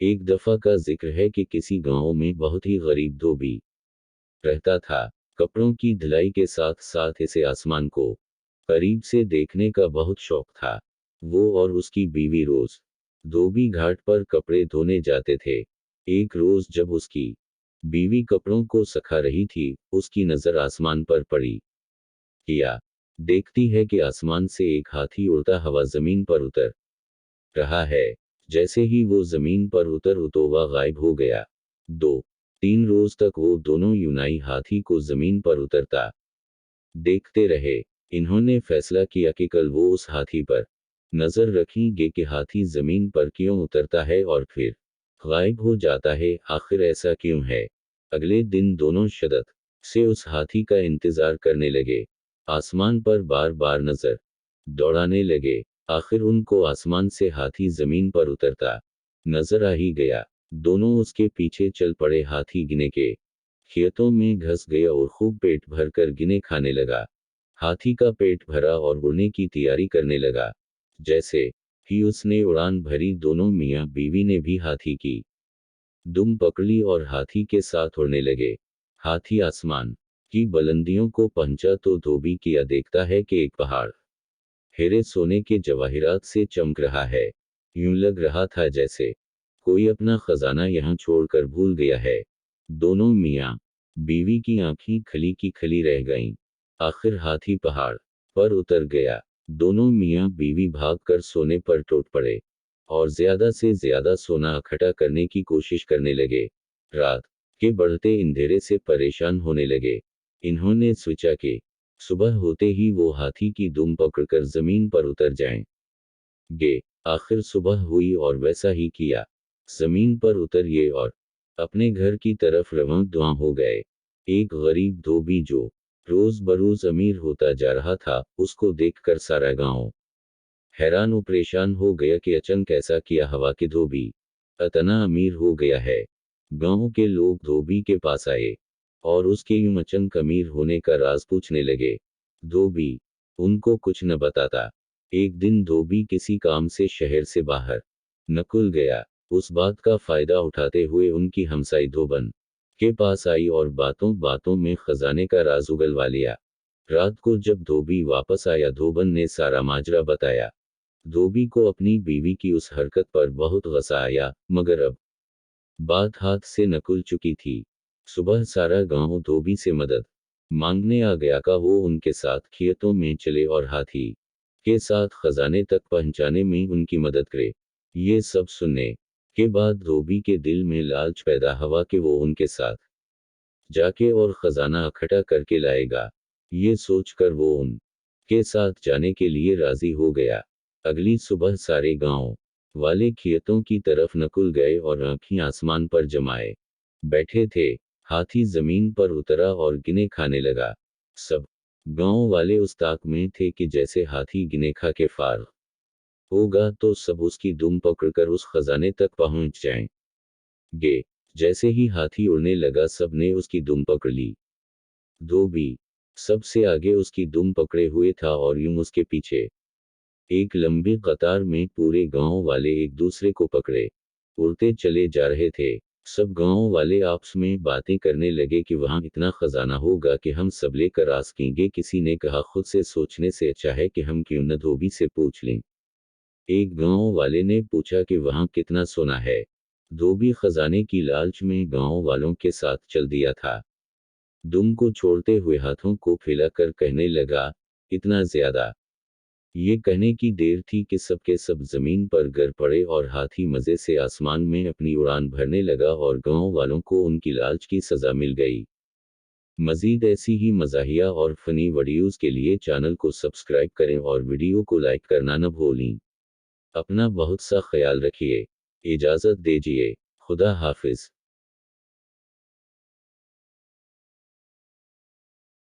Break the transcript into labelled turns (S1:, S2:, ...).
S1: एक दफा का जिक्र है कि किसी गांव में बहुत ही गरीब धोबी रहता था। कपड़ों की धुलाई के साथ साथ इसे आसमान को करीब से देखने का बहुत शौक था। वो और उसकी बीवी रोज धोबी घाट पर कपड़े धोने जाते थे। एक रोज जब उसकी बीवी कपड़ों को सुखा रही थी, उसकी नजर आसमान पर पड़ी। किया देखती है कि आसमान से एक हाथी उड़ता हुआ जमीन पर उतर रहा है। जैसे ही वो जमीन पर तो वह गायब हो गया। 2-3 रोज तक वो दोनों यूनाई हाथी को जमीन पर उतरता देखते रहे। इन्होंने फैसला किया कि कल वो उस हाथी पर नजर रखेंगे कि हाथी जमीन पर क्यों उतरता है और फिर गायब हो जाता है, आखिर ऐसा क्यों है। अगले दिन दोनों शिद्दत से उस हाथी का इंतजार करने लगे। आसमान पर बार बार नजर दौड़ाने लगे। आखिर उनको आसमान से हाथी जमीन पर उतरता नजर आ ही गया। दोनों उसके पीछे चल पड़े। हाथी गिने के खेतों में घुस गया और खूब पेट भर कर गिने खाने लगा। हाथी का पेट भरा और उड़ने की तैयारी करने लगा। जैसे ही उसने उड़ान भरी, दोनों मियां बीवी ने भी हाथी की दुम पकड़ ली और हाथी के साथ उड़ने लगे। हाथी आसमान की बुलंदियों को पहुंचा तो धोबी किया देखता है कि एक पहाड़ हीरे सोने के जवाहिरात से चमक रहा है। यूं लग रहा था जैसे कोई अपना खजाना यहां छोड़कर भूल गया है। दोनों मियां बीवी की आंखें खली की खली रह गईं। आखिर हाथी पहाड़ पर उतर गया। दोनों मियां बीवी भागकर सोने पर टूट पड़े और ज्यादा से ज्यादा सोना इकट्ठा करने की कोशिश करने लगे। रात के बढ़ते अंधेरे से परेशान होने लगे। इन्होंने सोचा कि सुबह होते ही वो हाथी की दुम पकड़कर जमीन पर उतर जाएं। गे आखिर सुबह हुई और वैसा ही किया। जमीन पर उतरिए और अपने घर की तरफ रवाना हो गए। एक गरीब धोबी जो रोज बरोज अमीर होता जा रहा था, उसको देखकर सारा गांव हैरान और परेशान हो गया कि अचानक ऐसा किया हवा के धोबी इतना अमीर हो गया है। गांव के लोग धोबी के पास आए और उसके यूं अचानक अमीर होने का राज पूछने लगे। धोबी उनको कुछ न बताता। एक दिन धोबी किसी काम से शहर से बाहर निकल गया। उस बात का फायदा उठाते हुए उनकी हमसाई धोबन के पास आई और बातों बातों में खजाने का राज उगलवा लिया। रात को जब धोबी वापस आया, धोबन ने सारा माजरा बताया। धोबी को अपनी बीवी की उस हरकत पर बहुत गुस्सा आया, मगर अब बात हाथ से निकल चुकी थी। सुबह सारा गांव धोबी से मदद मांगने आ गया का वो उनके साथ खेतों में चले और हाथी के साथ खजाने तक पहुंचाने में उनकी मदद करे। ये सब सुनने के बाद धोबी के दिल में लालच पैदा हुआ कि वो उनके साथ जाके और खजाना इकट्ठा करके लाएगा। ये सोचकर वो उनके साथ जाने के लिए राजी हो गया। अगली सुबह सारे गांव वाले खेतों की तरफ निकल गए और आंखें आसमान पर जमाए बैठे थे। हाथी जमीन पर उतरा और गिने खाने लगा। सब गांव वाले उस ताक में थे कि जैसे हाथी गिने खा के फार होगा तो सब उसकी दुम पकड़कर उस खजाने तक पहुंच जाएंगे। जैसे ही हाथी उड़ने लगा, सब ने उसकी दुम पकड़ ली। धोबी सबसे आगे उसकी दुम पकड़े हुए था और यूं उसके पीछे एक लंबी कतार में पूरे गांव वाले एक दूसरे को पकड़े उड़ते चले जा रहे थे। सब गांव वाले आपस में बातें करने लगे कि वहां इतना खजाना होगा कि हम सब लेकर आ सकेंगे। किसी ने कहा, खुद से सोचने से अच्छा है कि हम क्यों न धोबी से पूछ लें। एक गांव वाले ने पूछा कि वहां कितना सोना है। धोबी खजाने की लालच में गांव वालों के साथ चल दिया था। दुम को छोड़ते हुए हाथों को फैलाकर कहने लगा, इतना ज्यादा। ये कहने की देर थी कि सबके सब जमीन पर गिर पड़े और हाथी मजे से आसमान में अपनी उड़ान भरने लगा और गांव वालों को उनकी लालच की सजा मिल गई। मजीद ऐसी ही मज़ाहिया और फनी वीडियोस के लिए चैनल को सब्सक्राइब करें और वीडियो को लाइक करना न भूलें। अपना बहुत सा ख्याल रखिए। इजाज़त दीजिए। खुदा हाफिज।